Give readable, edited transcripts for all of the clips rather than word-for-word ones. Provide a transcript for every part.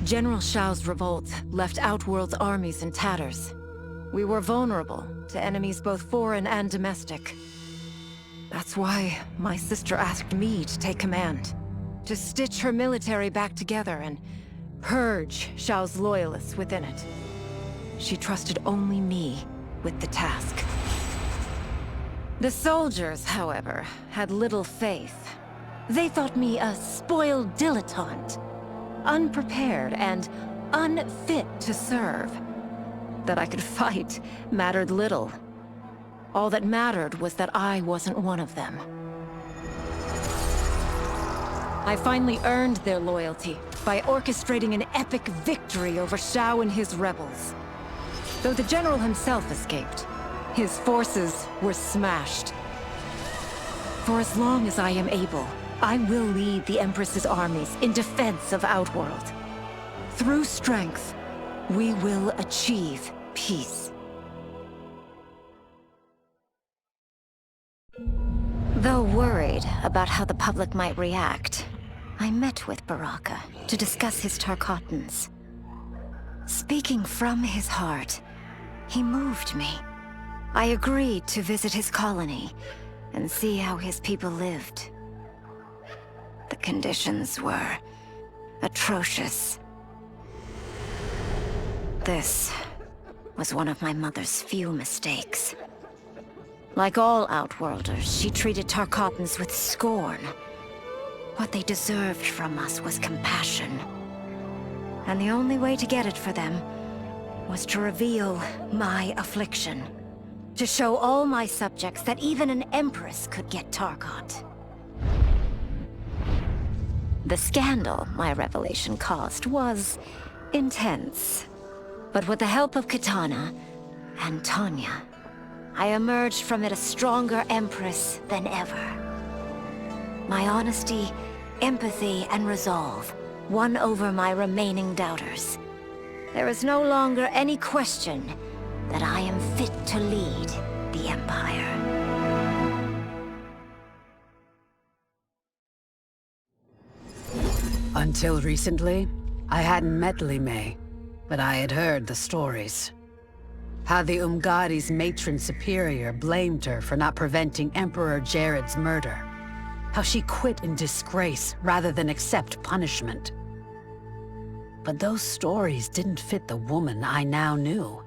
General Shao's revolt left Outworld's armies in tatters. We were vulnerable to enemies both foreign and domestic. That's why my sister asked me to take command. To stitch her military back together and purge Shao's loyalists within it. She trusted only me with the task. The soldiers, however, had little faith. They thought me a spoiled dilettante, unprepared and unfit to serve. That I could fight mattered little. All that mattered was that I wasn't one of them. I finally earned their loyalty by orchestrating an epic victory over Shao and his rebels. Though the general himself escaped, his forces were smashed. For as long as I am able, I will lead the Empress's armies in defense of Outworld. Through strength, we will achieve peace. Though worried about how the public might react, I met with Baraka to discuss his Tarkatans. Speaking from his heart, he moved me. I agreed to visit his colony and see how his people lived. The conditions were atrocious. This was one of my mother's few mistakes. Like all Outworlders, she treated Tarkatans with scorn. What they deserved from us was compassion. And the only way to get it for them was to reveal my affliction. To show all my subjects that even an Empress could get Tarkat. The scandal my revelation caused was intense. But with the help of Kitana and Tanya, I emerged from it a stronger Empress than ever. My honesty, empathy, and resolve won over my remaining doubters. There is no longer any question that I am fit to lead the Empire. Until recently, I hadn't met Li Mei, but I had heard the stories. How the Umgadi's matron superior blamed her for not preventing Emperor Jared's murder. How she quit in disgrace rather than accept punishment. But those stories didn't fit the woman I now knew.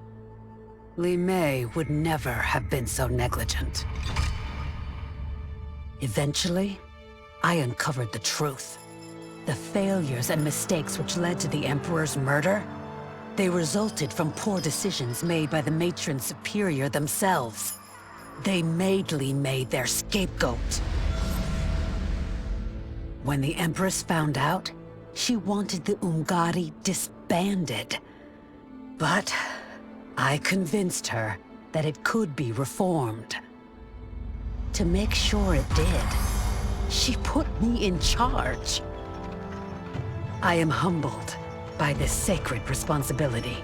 Li Mei would never have been so negligent. Eventually, I uncovered the truth. The failures and mistakes which led to the Emperor's murder, they resulted from poor decisions made by the matron superior themselves. They made Li Mei their scapegoat. When the Empress found out, she wanted the Umgadi disbanded. But I convinced her that it could be reformed. To make sure it did, she put me in charge. I am humbled by this sacred responsibility.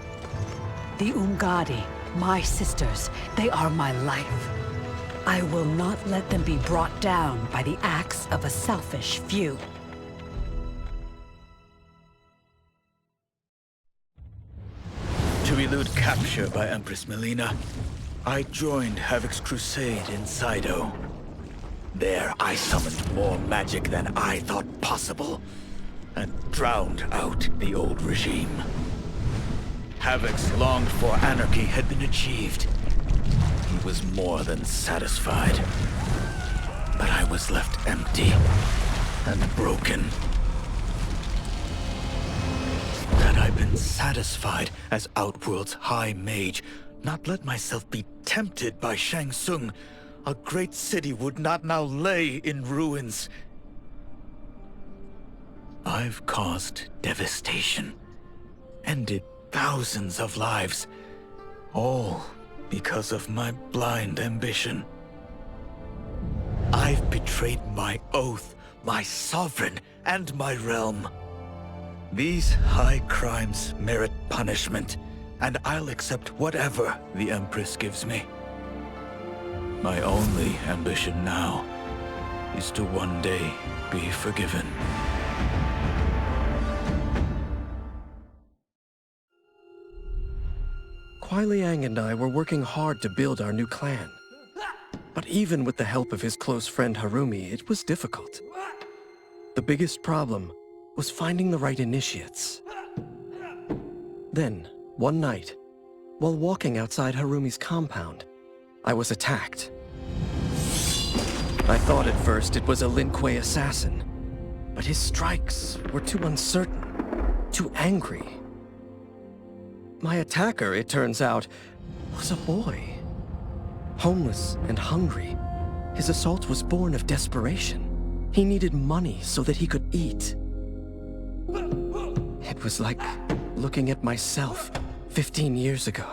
The Umgadi, my sisters, they are my life. I will not let them be brought down by the acts of a selfish few. To elude capture by Empress Mileena, I joined Havik's crusade in Saido. There, I summoned more magic than I thought possible, and drowned out the old regime. Havik's longed-for anarchy had been achieved. He was more than satisfied. But I was left empty and broken. Had I been satisfied as Outworld's High Mage, not let myself be tempted by Shang Tsung, a great city would not now lay in ruins. I've caused devastation, ended thousands of lives, all because of my blind ambition. I've betrayed my oath, my sovereign, and my realm. These high crimes merit punishment, and I'll accept whatever the Empress gives me. My only ambition now is to one day be forgiven. Liang and I were working hard to build our new clan. But even with the help of his close friend Harumi, it was difficult. The biggest problem was finding the right initiates. Then, one night, while walking outside Harumi's compound, I was attacked. I thought at first it was a Lin Kuei assassin, but his strikes were too uncertain, too angry. My attacker, it turns out, was a boy. Homeless and hungry, his assault was born of desperation. He needed money so that he could eat. It was like looking at myself 15 years ago.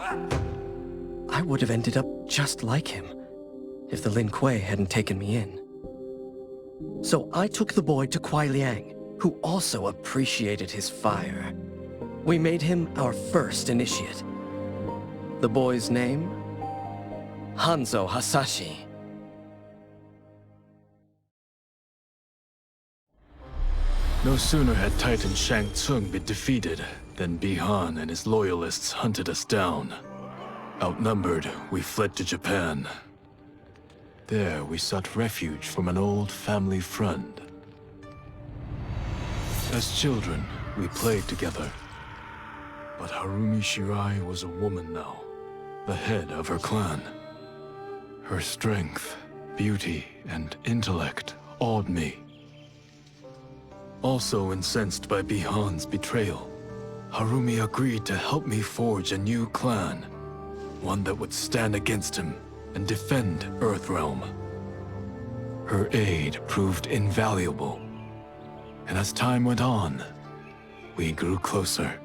I would have ended up just like him if the Lin Kuei hadn't taken me in. So I took the boy to Kuai Liang, who also appreciated his fire. We made him our first initiate. The boy's name? Hanzo Hasashi. No sooner had Titan Shang Tsung been defeated than Bihan and his loyalists hunted us down. Outnumbered, we fled to Japan. There, we sought refuge from an old family friend. As children, we played together. But Harumi Shirai was a woman now, the head of her clan. Her strength, beauty, and intellect awed me. Also incensed by Bihan's betrayal, Harumi agreed to help me forge a new clan, one that would stand against him and defend Earthrealm. Her aid proved invaluable, and as time went on, we grew closer.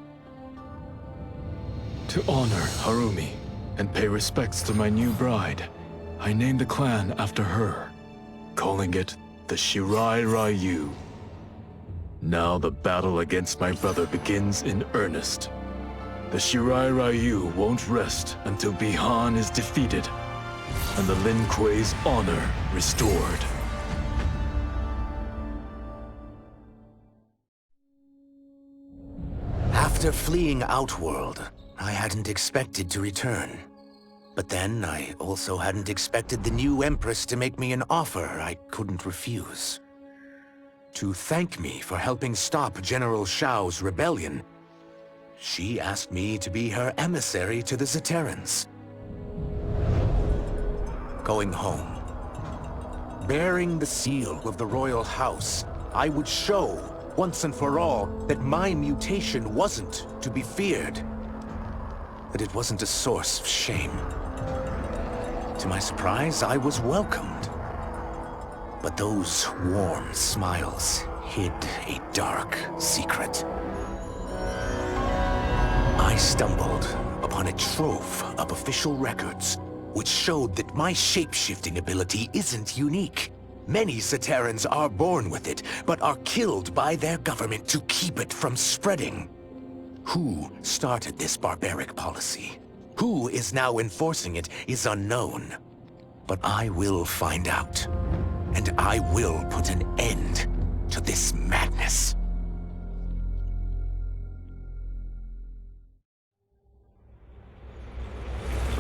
To honor Harumi and pay respects to my new bride, I named the clan after her, calling it the Shirai Ryu. Now the battle against my brother begins in earnest. The Shirai Ryu won't rest until Bihan is defeated and the Lin Kuei's honor restored. After fleeing Outworld, I hadn't expected to return. But then, I also hadn't expected the new Empress to make me an offer I couldn't refuse. To thank me for helping stop General Shao's rebellion, she asked me to be her emissary to the Zaterrans. Going home, bearing the seal of the royal house, I would show, once and for all, that my mutation wasn't to be feared. That it wasn't a source of shame. To my surprise, I was welcomed. But those warm smiles hid a dark secret. I stumbled upon a trove of official records, which showed that my shape-shifting ability isn't unique. Many Zaterrans are born with it, but are killed by their government to keep it from spreading. Who started this barbaric policy? Who is now enforcing it is unknown. But I will find out. And I will put an end to this madness.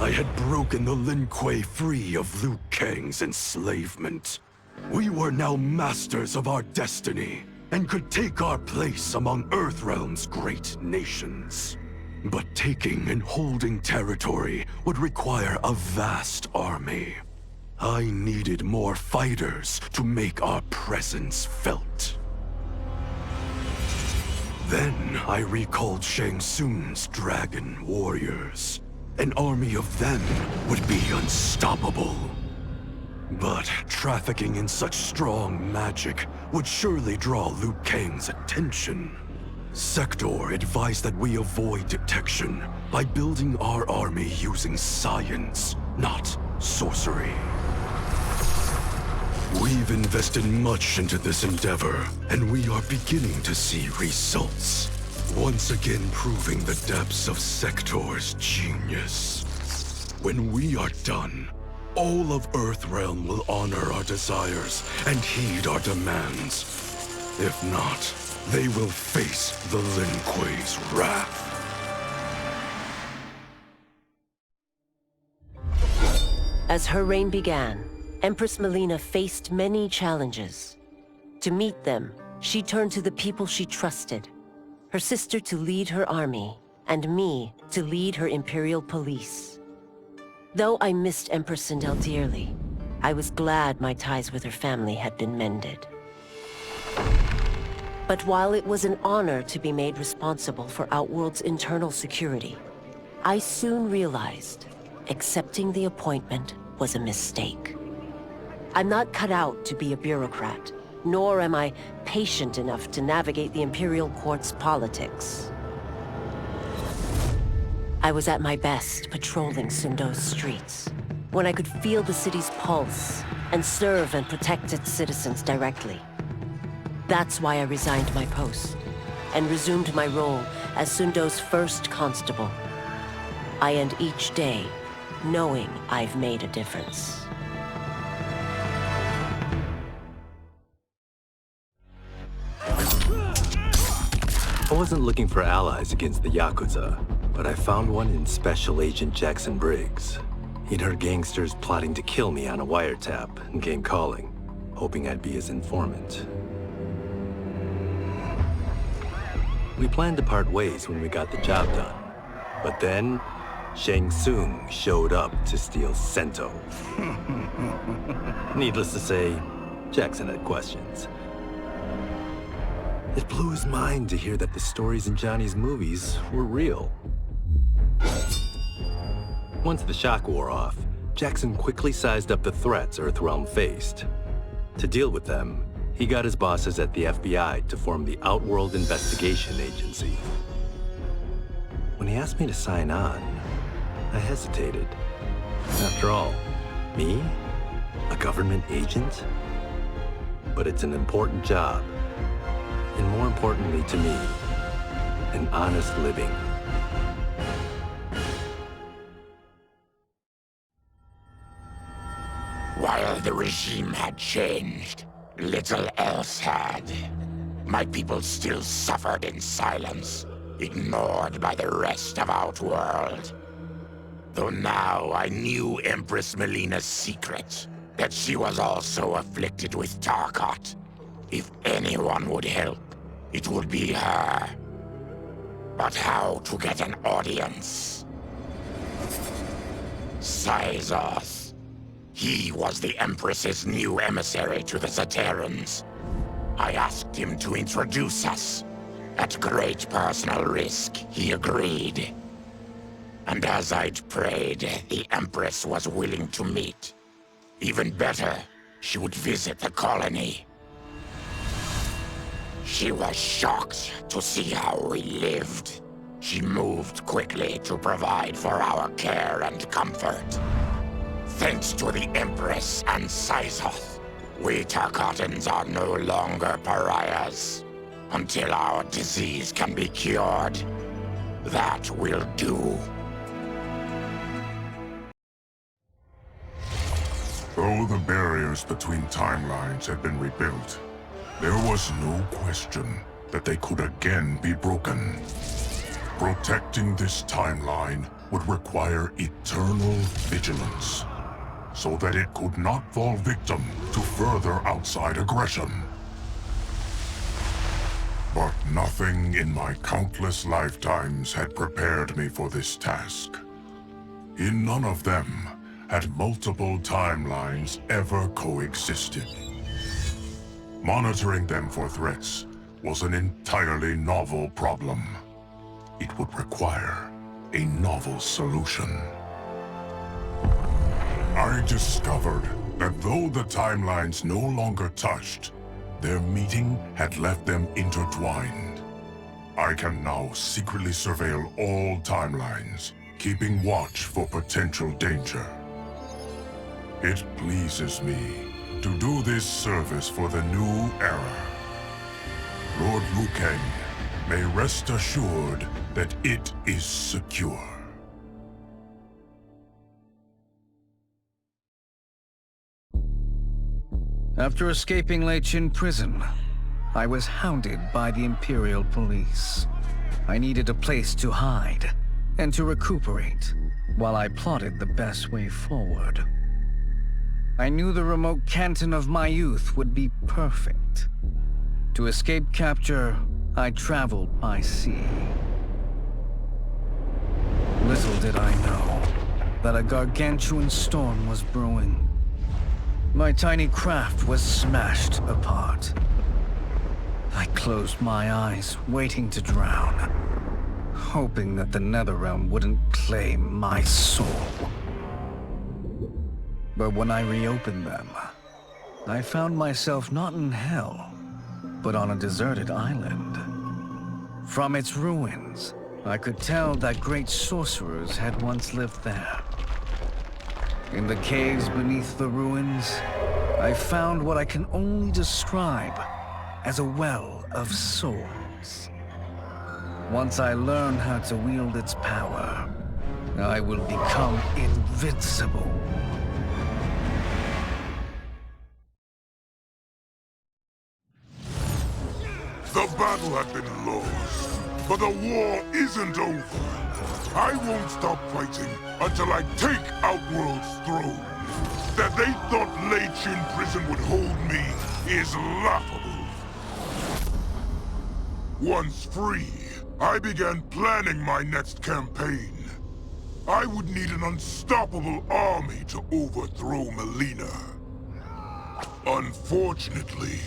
I had broken the Lin Kuei free of Liu Kang's enslavement. We were now masters of our destiny, and could take our place among Earthrealm's great nations. But taking and holding territory would require a vast army. I needed more fighters to make our presence felt. Then I recalled Shang Tsung's dragon warriors. An army of them would be unstoppable. But trafficking in such strong magic would surely draw Liu Kang's attention. Sektor advised that we avoid detection by building our army using science, not sorcery. We've invested much into this endeavor, and we are beginning to see results. Once again proving the depths of Sektor's genius. When we are done, all of Earthrealm will honor our desires and heed our demands. If not, they will face the Lin Kuei's wrath. As her reign began, Empress Mileena faced many challenges. To meet them, she turned to the people she trusted. Her sister to lead her army, and me to lead her Imperial police. Though I missed Empress Sindel dearly, I was glad my ties with her family had been mended. But while it was an honor to be made responsible for Outworld's internal security, I soon realized accepting the appointment was a mistake. I'm not cut out to be a bureaucrat, nor am I patient enough to navigate the Imperial Court's politics. I was at my best patrolling Sundo's streets, when I could feel the city's pulse and serve and protect its citizens directly. That's why I resigned my post and resumed my role as Sundo's first constable. I end each day knowing I've made a difference. I wasn't looking for allies against the Yakuza, but I found one in Special Agent Jackson Briggs. He'd heard gangsters plotting to kill me on a wiretap and came calling, hoping I'd be his informant. We planned to part ways when we got the job done, but then Shang Tsung showed up to steal Sento. Needless to say, Jackson had questions. It blew his mind to hear that the stories in Johnny's movies were real. Once the shock wore off, Jackson quickly sized up the threats Earthrealm faced. To deal with them, he got his bosses at the FBI to form the Outworld Investigation Agency. When he asked me to sign on, I hesitated. After all, me? A government agent? But it's an important job. And more importantly to me, an honest living. While the regime had changed, little else had. My people still suffered in silence, ignored by the rest of Outworld. Though now I knew Empress Mileena's secret, that she was also afflicted with Tarkat. If anyone would help, it would be her. But how to get an audience? Cyrax. He was the Empress's new emissary to the Zaterans. I asked him to introduce us. At great personal risk, he agreed. And as I'd prayed, the Empress was willing to meet. Even better, she would visit the colony. She was shocked to see how we lived. She moved quickly to provide for our care and comfort. Thanks to the Empress and Cyrax, we Tarkatans are no longer pariahs. Until our disease can be cured, that will do. Though the barriers between timelines had been rebuilt, there was no question that they could again be broken. Protecting this timeline would require eternal vigilance, so that it could not fall victim to further outside aggression. But nothing in my countless lifetimes had prepared me for this task. In none of them had multiple timelines ever coexisted. Monitoring them for threats was an entirely novel problem. It would require a novel solution. I discovered that though the timelines no longer touched, their meeting had left them intertwined. I can now secretly surveil all timelines, keeping watch for potential danger. It pleases me to do this service for the new era. Lord Liu Kang may rest assured that it is secure. After escaping Lei Chin prison, I was hounded by the Imperial Police. I needed a place to hide and to recuperate while I plotted the best way forward. I knew the remote canton of my youth would be perfect. To escape capture, I traveled by sea. Little did I know that a gargantuan storm was brewing. My tiny craft was smashed apart. I closed my eyes, waiting to drown, hoping that the Netherrealm wouldn't claim my soul. But when I reopened them, I found myself not in hell, but on a deserted island. From its ruins, I could tell that great sorcerers had once lived there. In the caves beneath the ruins, I found what I can only describe as a well of souls. Once I learn how to wield its power, I will become invincible. The battle had been lost, but the war isn't over. I won't stop fighting until I take Outworld's throne. That they thought Leichin Prison would hold me is laughable. Once free, I began planning my next campaign. I would need an unstoppable army to overthrow Mileena. Unfortunately,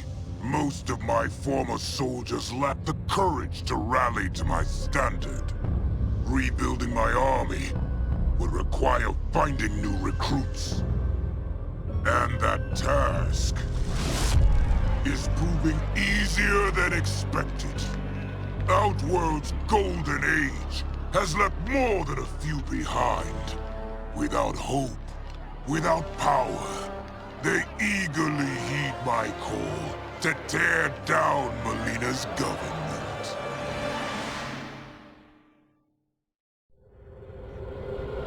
most of my former soldiers lacked the courage to rally to my standard. Rebuilding my army would require finding new recruits. And that task is proving easier than expected. Outworld's golden age has left more than a few behind. Without hope, without power, they eagerly heed my call to tear down Mileena's government.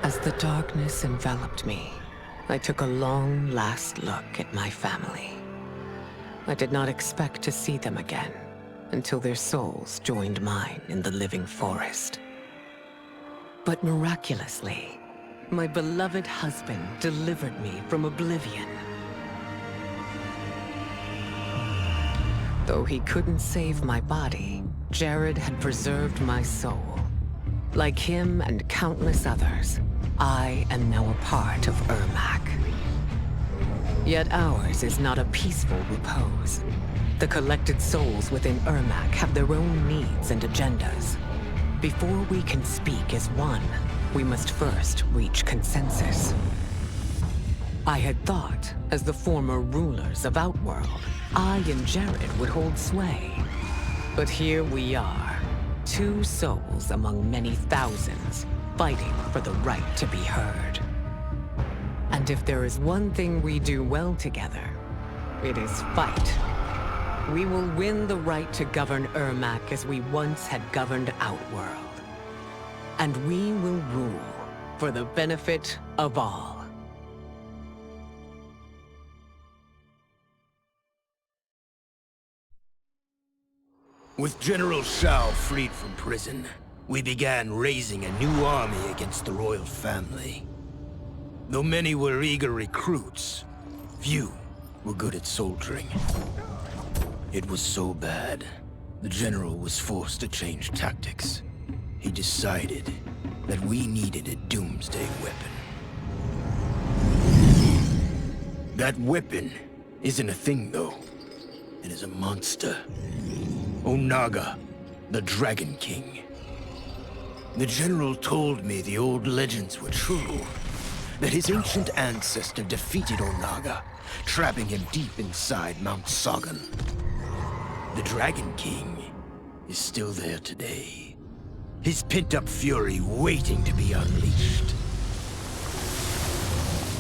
As the darkness enveloped me, I took a long last look at my family. I did not expect to see them again until their souls joined mine in the living forest. But miraculously, my beloved husband delivered me from oblivion. Though he couldn't save my body, Jared had preserved my soul. Like him and countless others, I am now a part of Ermac. Yet ours is not a peaceful repose. The collected souls within Ermac have their own needs and agendas. Before we can speak as one, we must first reach consensus. I had thought, as the former rulers of Outworld, I and Jared would hold sway. But here we are, two souls among many thousands, fighting for the right to be heard. And if there is one thing we do well together, it is fight. We will win the right to govern Ermac as we once had governed Outworld. And we will rule for the benefit of all. With General Shao freed from prison, we began raising a new army against the royal family. Though many were eager recruits, few were good at soldiering. It was so bad, the general was forced to change tactics. He decided that we needed a doomsday weapon. That weapon isn't a thing, though. It is a monster. Onaga, the Dragon King. The general told me the old legends were true. That his ancient ancestor defeated Onaga, trapping him deep inside Mount Sagan. The Dragon King is still there today. His pent-up fury waiting to be unleashed.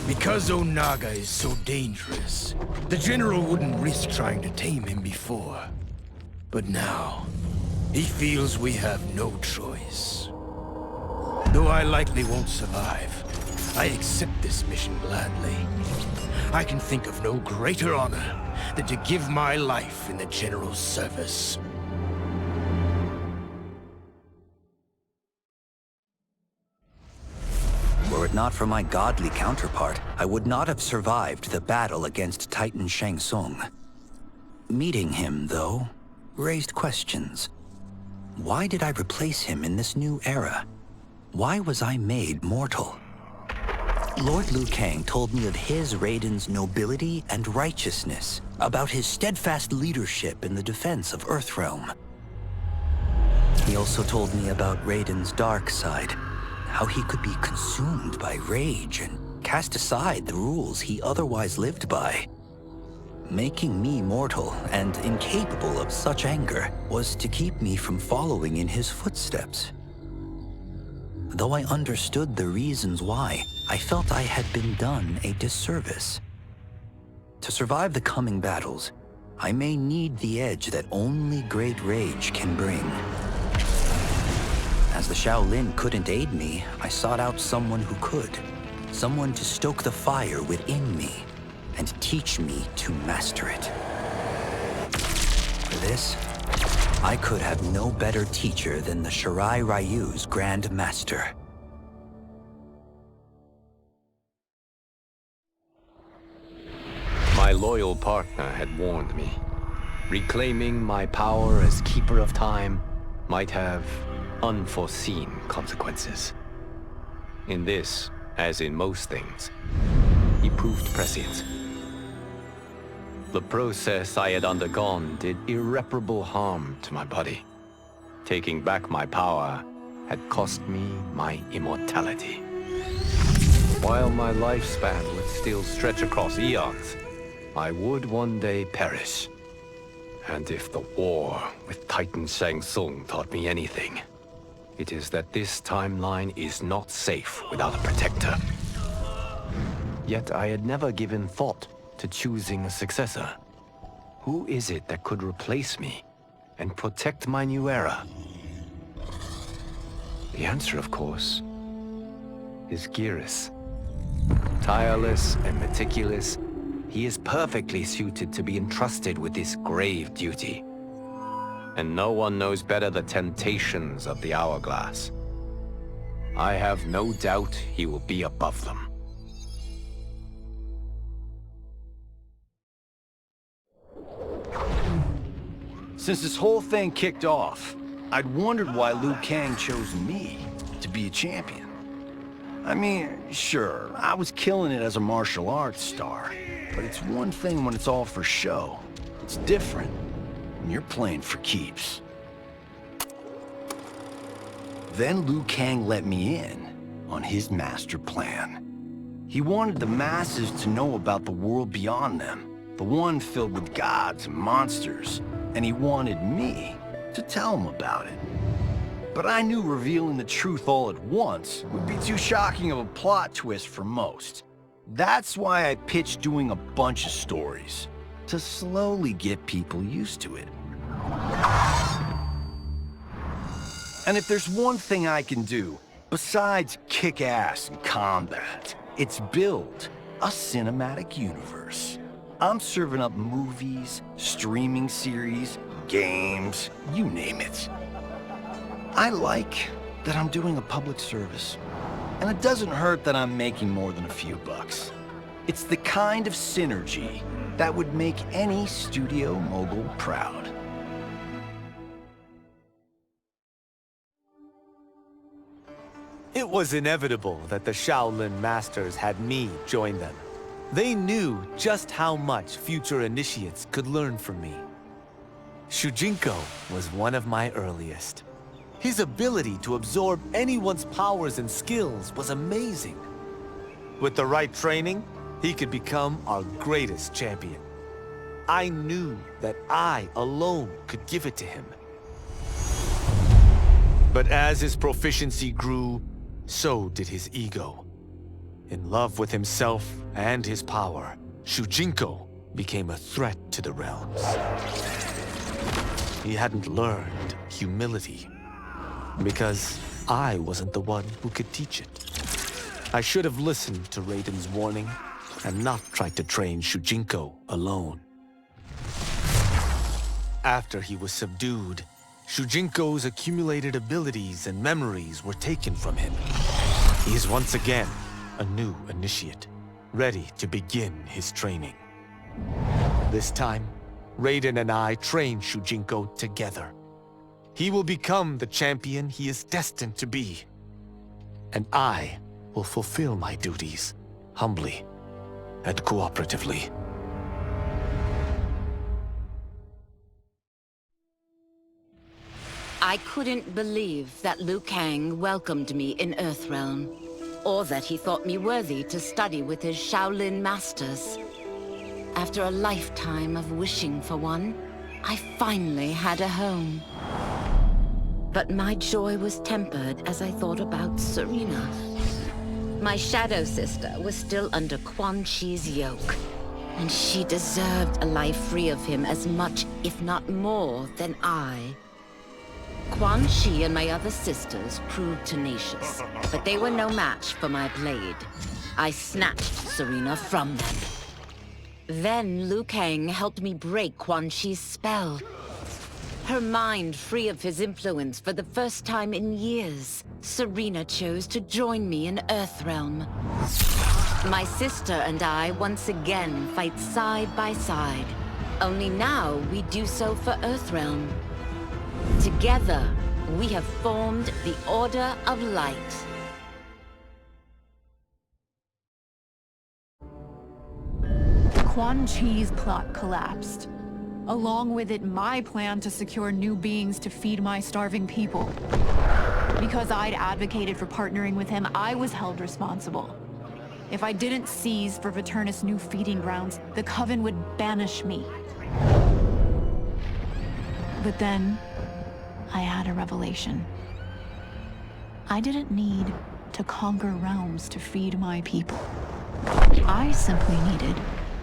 Because Onaga is so dangerous, the general wouldn't risk trying to tame him before. But now, he feels we have no choice. Though I likely won't survive, I accept this mission gladly. I can think of no greater honor than to give my life in the general's service. Were it not for my godly counterpart, I would not have survived the battle against Titan Shang Tsung. Meeting him, though, raised questions. Why did I replace him in this new era? Why was I made mortal? Lord Liu Kang told me of his Raiden's nobility and righteousness, about his steadfast leadership in the defense of Earthrealm. He also told me about Raiden's dark side, how he could be consumed by rage and cast aside the rules he otherwise lived by. Making me mortal and incapable of such anger was to keep me from following in his footsteps. Though I understood the reasons why, I felt I had been done a disservice. To survive the coming battles, I may need the edge that only great rage can bring. As the Shaolin couldn't aid me, I sought out someone who could. Someone to stoke the fire within me and teach me to master it. For this, I could have no better teacher than the Shirai Ryu's Grand Master. My loyal partner had warned me. Reclaiming my power as Keeper of Time might have unforeseen consequences. In this, as in most things, he proved prescient. The process I had undergone did irreparable harm to my body. Taking back my power had cost me my immortality. While my lifespan would still stretch across eons, I would one day perish. And if the war with Titan Shang Tsung taught me anything, it is that this timeline is not safe without a protector. Yet I had never given thought to choosing a successor. Who is it that could replace me and protect my new era? The answer, of course, is Geras. Tireless and meticulous, he is perfectly suited to be entrusted with this grave duty. And no one knows better the temptations of the hourglass. I have no doubt he will be above them. Since this whole thing kicked off, I'd wondered why Liu Kang chose me to be a champion. I mean, sure, I was killing it as a martial arts star, but it's one thing when it's all for show. It's different when you're playing for keeps. Then Liu Kang let me in on his master plan. He wanted the masses to know about the world beyond them, the one filled with gods and monsters, and he wanted me to tell him about it. But I knew revealing the truth all at once would be too shocking of a plot twist for most. That's why I pitched doing a bunch of stories, to slowly get people used to it. And if there's one thing I can do, besides kick ass in combat, it's build a cinematic universe. I'm serving up movies, streaming series, games, you name it. I like that I'm doing a public service. And it doesn't hurt that I'm making more than a few bucks. It's the kind of synergy that would make any studio mogul proud. It was inevitable that the Shaolin Masters had me join them. They knew just how much future initiates could learn from me. Shujinko was one of my earliest. His ability to absorb anyone's powers and skills was amazing. With the right training, he could become our greatest champion. I knew that I alone could give it to him. But as his proficiency grew, so did his ego. In love with himself and his power, Shujinko became a threat to the realms. He hadn't learned humility, because I wasn't the one who could teach it. I should have listened to Raiden's warning and not tried to train Shujinko alone. After he was subdued, Shujinko's accumulated abilities and memories were taken from him. He is once again a new initiate, ready to begin his training. This time, Raiden and I train Shujinko together. He will become the champion he is destined to be. And I will fulfill my duties, humbly and cooperatively. I couldn't believe that Liu Kang welcomed me in Earthrealm, or that he thought me worthy to study with his Shaolin masters. After a lifetime of wishing for one, I finally had a home. But my joy was tempered as I thought about Serena. My shadow sister was still under Quan Chi's yoke, and she deserved a life free of him as much, if not more, than I. Quan Chi and my other sisters proved tenacious, but they were no match for my blade. I snatched Serena from them. Then Liu Kang helped me break Quan Chi's spell. Her mind free of his influence for the first time in years, Serena chose to join me in Earthrealm. My sister and I once again fight side by side. Only now we do so for Earthrealm. Together, we have formed the Order of Light. Quan Chi's plot collapsed. Along with it, my plan to secure new beings to feed my starving people. Because I'd advocated for partnering with him, I was held responsible. If I didn't seize for Viternus' new feeding grounds, the Coven would banish me. But then, I had a revelation. I didn't need to conquer realms to feed my people. I simply needed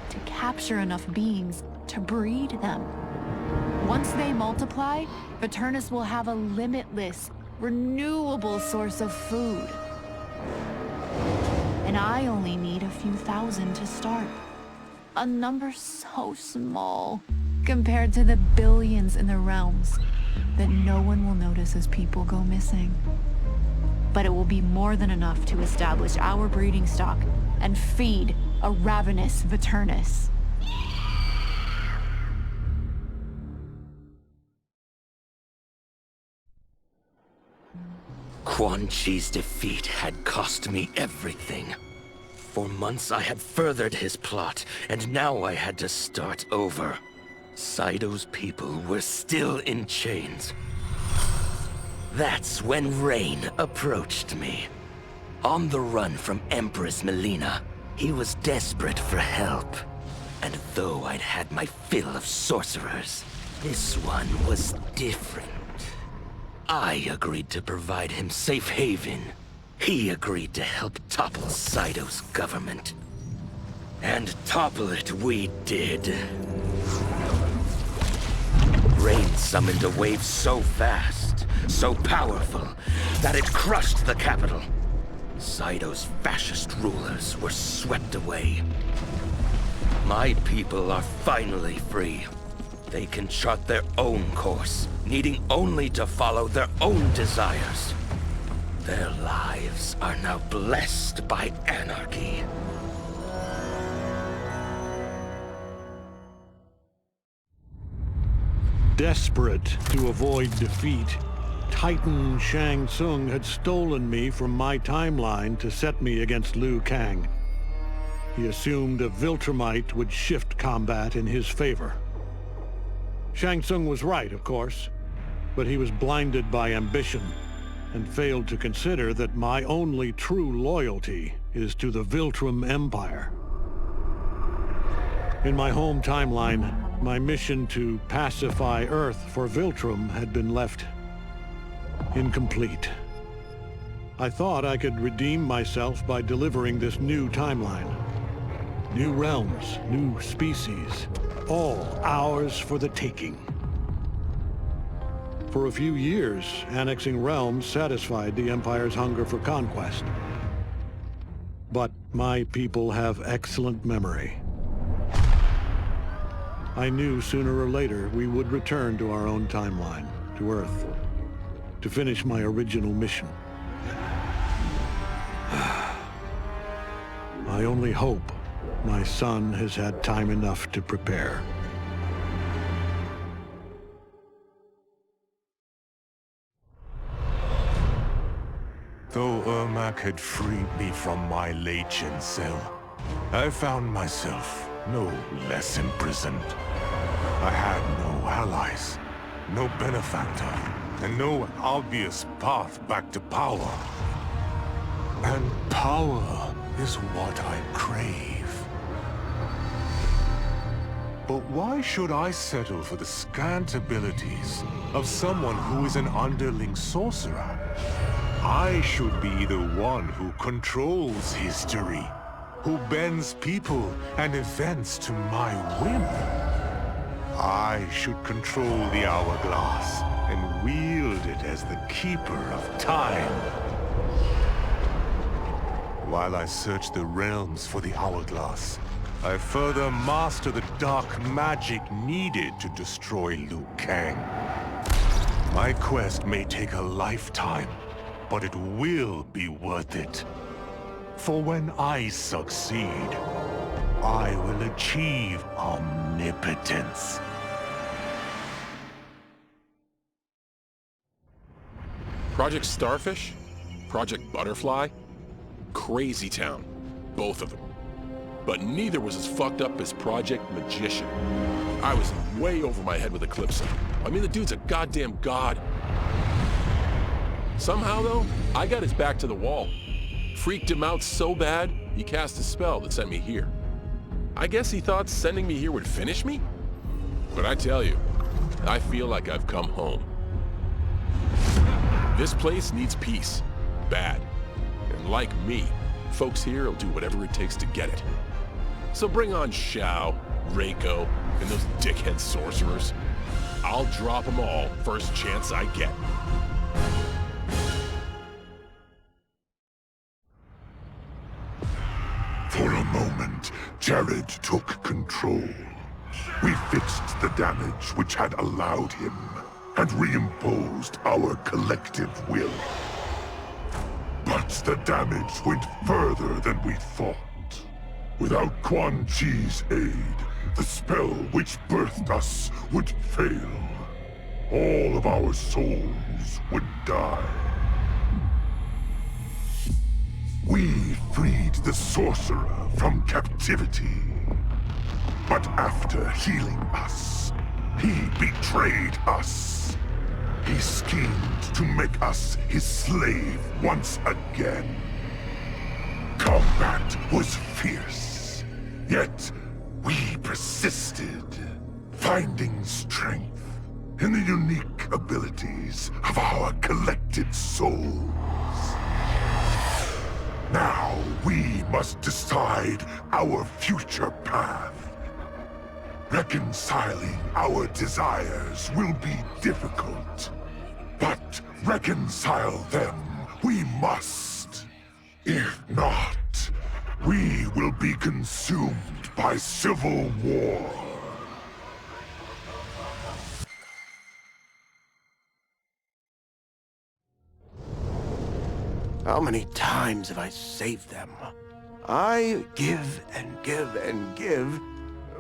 to capture enough beings to breed them. Once they multiply, Viternus will have a limitless, renewable source of food. And I only need a few thousand to start. A number so small compared to the billions in the realms that no one will notice as people go missing. But it will be more than enough to establish our breeding stock and feed a ravenous Viternus. Quan Chi's defeat had cost me everything. For months I had furthered his plot, and now I had to start over. Saido's people were still in chains. That's when Rain approached me. On the run from Empress Mileena, he was desperate for help. And though I'd had my fill of sorcerers, this one was different. I agreed to provide him safe haven. He agreed to help topple Saido's government. And topple it we did. Rain summoned a wave so fast, so powerful, that it crushed the capital. Saido's fascist rulers were swept away. My people are finally free. They can chart their own course, needing only to follow their own desires. Their lives are now blessed by anarchy. Desperate to avoid defeat, Titan Shang Tsung had stolen me from my timeline to set me against Liu Kang. He assumed a Viltrumite would shift combat in his favor. Shang Tsung was right, of course, but he was blinded by ambition and failed to consider that my only true loyalty is to the Viltrum Empire. In my home timeline, my mission to pacify Earth for Viltrum had been left incomplete. I thought I could redeem myself by delivering this new timeline. New realms, new species, all ours for the taking. For a few years, annexing realms satisfied the Empire's hunger for conquest. But my people have excellent memory. I knew sooner or later we would return to our own timeline, to Earth, to finish my original mission. I only hope my son has had time enough to prepare. Though Ermac had freed me from my Legion cell, I found myself no less imprisoned. I had no allies, no benefactor, and no obvious path back to power. And power is what I crave. But why should I settle for the scant abilities of someone who is an underling sorcerer? I should be the one who controls history, who bends people and events to my whim. I should control the hourglass and wield it as the keeper of time. While I search the realms for the hourglass, I further master the dark magic needed to destroy Liu Kang. My quest may take a lifetime, but it will be worth it. For when I succeed, I will achieve omnipotence. Project Starfish? Project Butterfly? Crazy town. Both of them. But neither was as fucked up as Project Magician. I was way over my head with Eclipse. I mean, the dude's a goddamn god. Somehow, though, I got his back to the wall. Freaked him out so bad, he cast a spell that sent me here. I guess he thought sending me here would finish me? But I tell you, I feel like I've come home. This place needs peace. Bad. And like me, folks here will do whatever it takes to get it. So bring on Shao, Reiko, and those dickhead sorcerers. I'll drop them all first chance I get. For a moment, Jared took control. We fixed the damage which had allowed him, and reimposed our collective will. But the damage went further than we thought. Without Quan Chi's aid, the spell which birthed us would fail. All of our souls would die. We freed the sorcerer from captivity. But after healing us, he betrayed us. He schemed to make us his slave once again. Combat was fierce, yet we persisted, finding strength in the unique abilities of our collected souls. Now we must decide our future path. Reconciling our desires will be difficult, but reconcile them we must. If not, we will be consumed by civil war. How many times have I saved them? I give and give and give,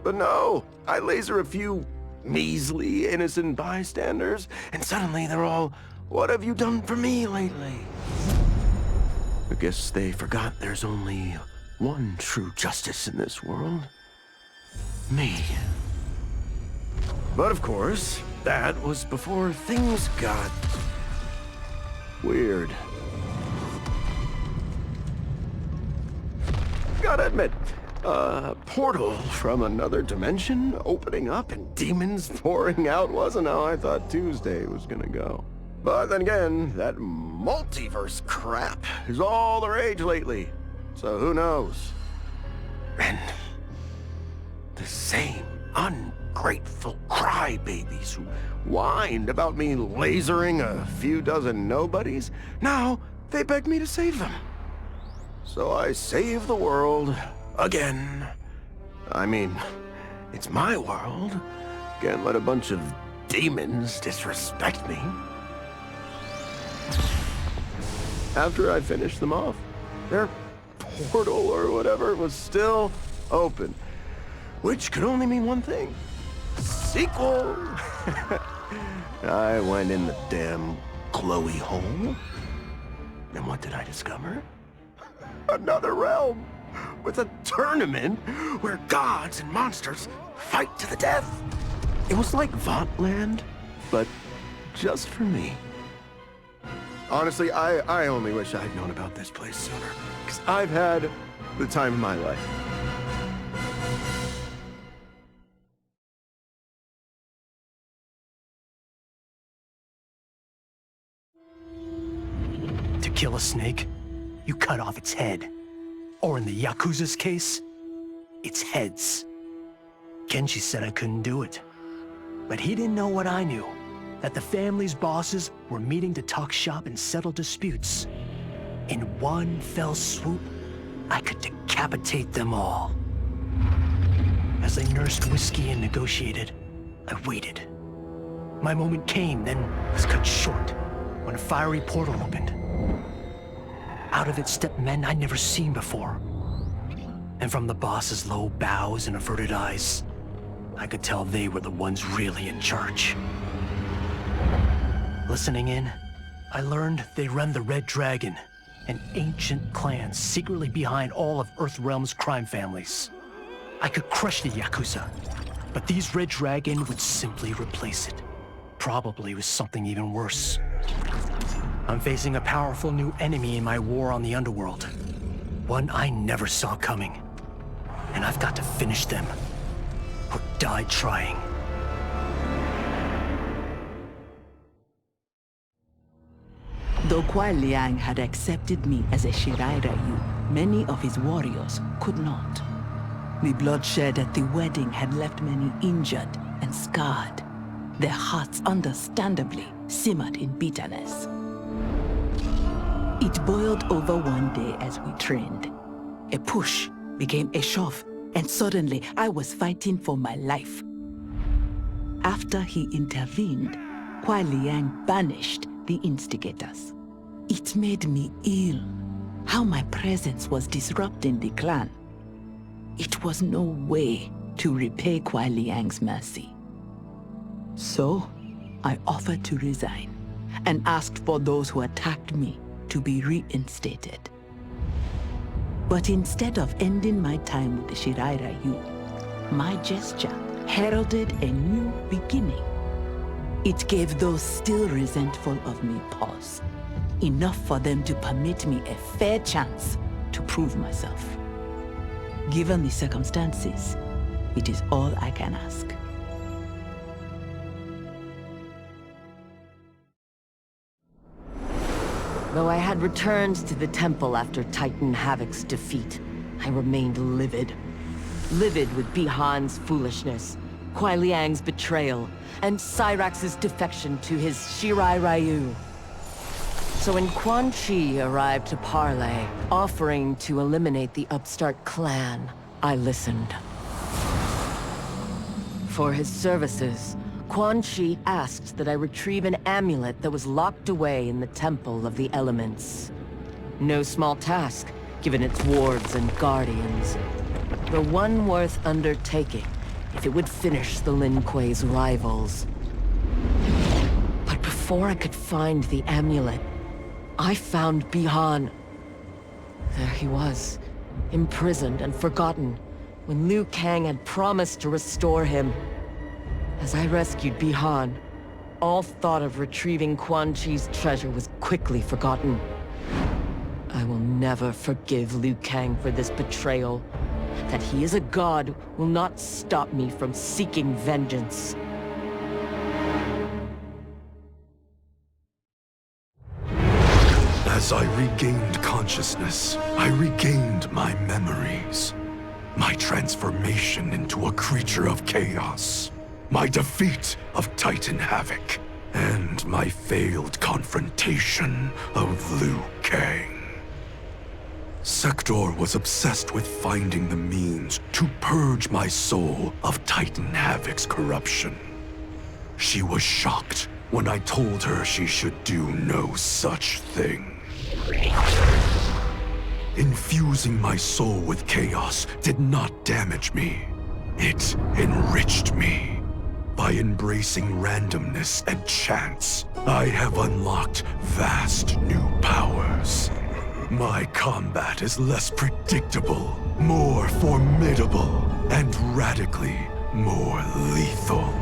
but no, I laser a few measly, innocent bystanders, and suddenly they're all, "What have you done for me lately?" I guess they forgot there's only one true justice in this world. Me. But of course, that was before things got weird. Gotta admit, a portal from another dimension opening up and demons pouring out wasn't how I thought Tuesday was gonna go. But then again, that multiverse crap is all the rage lately, so who knows? And the same ungrateful crybabies who whined about me lasering a few dozen nobodies, now they beg me to save them. So I save the world again. I mean, it's my world. Can't let a bunch of demons disrespect me. After I finish them off, they're portal or whatever was still open. Which could only mean one thing. Sequel! I went in the damn glowy hole. And what did I discover? Another realm! With a tournament where gods and monsters fight to the death. It was like Vauntland, but just for me. Honestly, I only wish I'd known about this place sooner, because I've had the time of my life. To kill a snake, you cut off its head. Or in the Yakuza's case, its heads. Kenshi said I couldn't do it. But he didn't know what I knew. That the family's bosses were meeting to talk shop and settle disputes. In one fell swoop, I could decapitate them all. As they nursed whiskey and negotiated, I waited. My moment came, then was cut short, when a fiery portal opened. Out of it stepped men I'd never seen before. And from the boss's low bows and averted eyes, I could tell they were the ones really in charge. Listening in, I learned they run the Red Dragon, an ancient clan secretly behind all of Earthrealm's crime families. I could crush the Yakuza, but these Red Dragon would simply replace it. Probably with something even worse. I'm facing a powerful new enemy in my war on the underworld. One I never saw coming. And I've got to finish them, or die trying. Though Kuai Liang had accepted me as a Shirai Ryu, many of his warriors could not. The bloodshed at the wedding had left many injured and scarred. Their hearts understandably simmered in bitterness. It boiled over one day as we trained. A push became a shove, and suddenly I was fighting for my life. After he intervened, Kuai Liang banished the instigators. It made me ill, how my presence was disrupting the clan. It was no way to repay Kuai Liang's mercy. So, I offered to resign, and asked for those who attacked me to be reinstated. But instead of ending my time with the Shirai Ryu, my gesture heralded a new beginning. It gave those still resentful of me pause, enough for them to permit me a fair chance to prove myself. Given the circumstances, it is all I can ask. Though I had returned to the temple after Titan Havik's defeat, I remained livid. Livid with Bihan's foolishness, Kuai Liang's betrayal, and Cyrax's defection to his Shirai Ryu. So when Quan Chi arrived to parley, offering to eliminate the upstart clan, I listened. For his services, Quan Chi asked that I retrieve an amulet that was locked away in the Temple of the Elements. No small task, given its wards and guardians, but one worth undertaking if it would finish the Lin Kuei's rivals. But before I could find the amulet, I found Bihan. There he was, imprisoned and forgotten, when Liu Kang had promised to restore him. As I rescued Bihan, all thought of retrieving Quan Chi's treasure was quickly forgotten. I will never forgive Liu Kang for this betrayal. That he is a god will not stop me from seeking vengeance. As I regained consciousness, I regained my memories. My transformation into a creature of chaos. My defeat of Titan Havik. And my failed confrontation of Liu Kang. Sektor was obsessed with finding the means to purge my soul of Titan Havik's corruption. She was shocked when I told her she should do no such thing. Infusing my soul with chaos did not damage me. It enriched me. By embracing randomness and chance, I have unlocked vast new powers. My combat is less predictable, more formidable, and radically more lethal.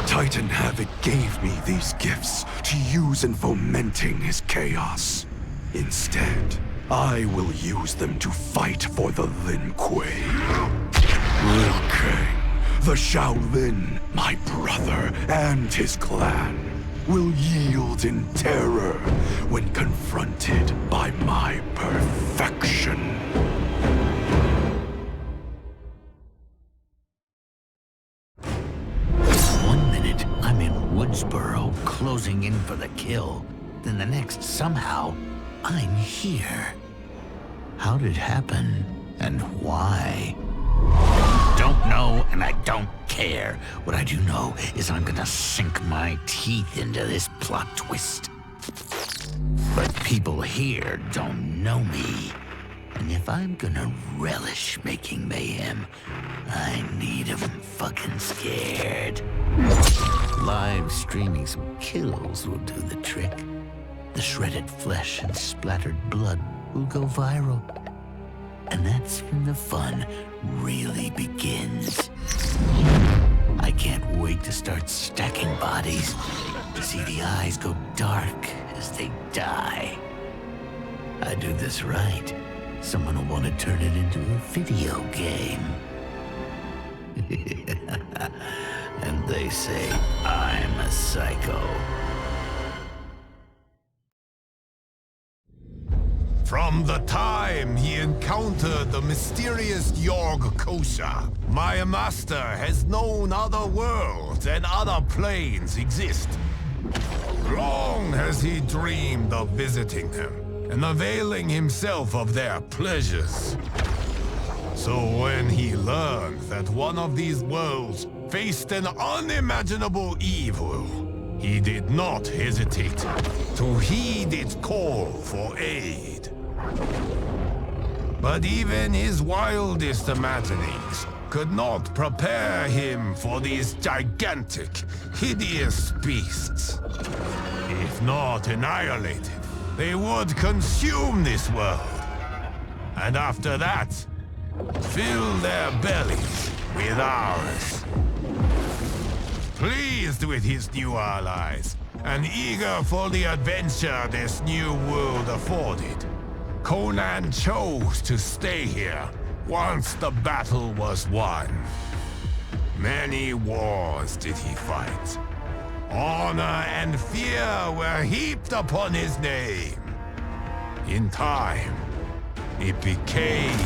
Titan Havik gave me these gifts to use in fomenting his chaos. Instead, I will use them to fight for the Lin Kuei. Liu Kang, the Shaolin, my brother and his clan, will yield in terror when confronted by my perfection. One minute, I'm in Woodsboro, closing in for the kill. Then the next, somehow, I'm here. How did it happen, and why? Don't know, and I don't care. What I do know is I'm gonna sink my teeth into this plot twist. But people here don't know me. And if I'm gonna relish making mayhem, I need 'em fucking scared. Live streaming some kills will do the trick. The shredded flesh and splattered blood will go viral. And that's when the fun really begins. I can't wait to start stacking bodies, to see the eyes go dark as they die. I do this right, someone will want to turn it into a video game. And they say I'm a psycho. From the time he encountered the mysterious Yorg Kosha, my master has known other worlds and other planes exist. Long has he dreamed of visiting them and availing himself of their pleasures. So when he learned that one of these worlds faced an unimaginable evil, he did not hesitate to heed its call for aid. But even his wildest imaginings could not prepare him for these gigantic, hideous beasts. If not annihilated, they would consume this world. And after that, fill their bellies with ours. Pleased with his new allies, and eager for the adventure this new world afforded, Conan chose to stay here once the battle was won. Many wars did he fight. Honor and fear were heaped upon his name. In time, it became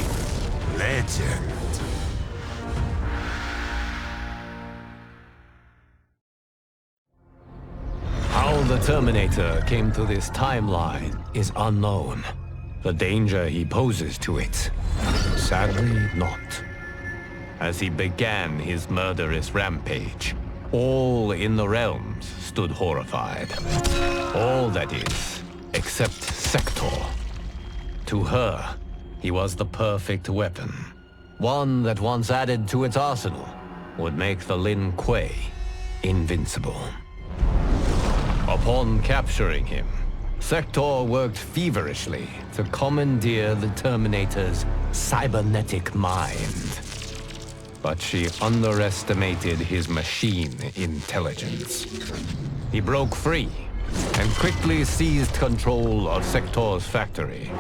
legend. How the Terminator came to this timeline is unknown. The danger he poses to it, sadly not. As he began his murderous rampage, all in the realms stood horrified. All that is, except Sektor. To her, he was the perfect weapon. One that once added to its arsenal would make the Lin Kuei invincible. Upon capturing him, Sektor worked feverishly to commandeer the Terminator's cybernetic mind. But she underestimated his machine intelligence. He broke free and quickly seized control of Sektor's factory.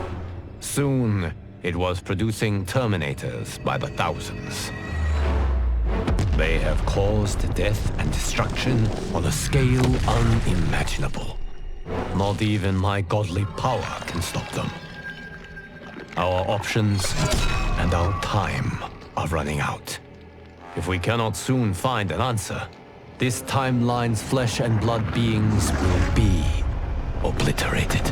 Soon, it was producing Terminators by the thousands. They have caused death and destruction on a scale unimaginable. Not even my godly power can stop them. Our options and our time are running out. If we cannot soon find an answer, this timeline's flesh and blood beings will be obliterated.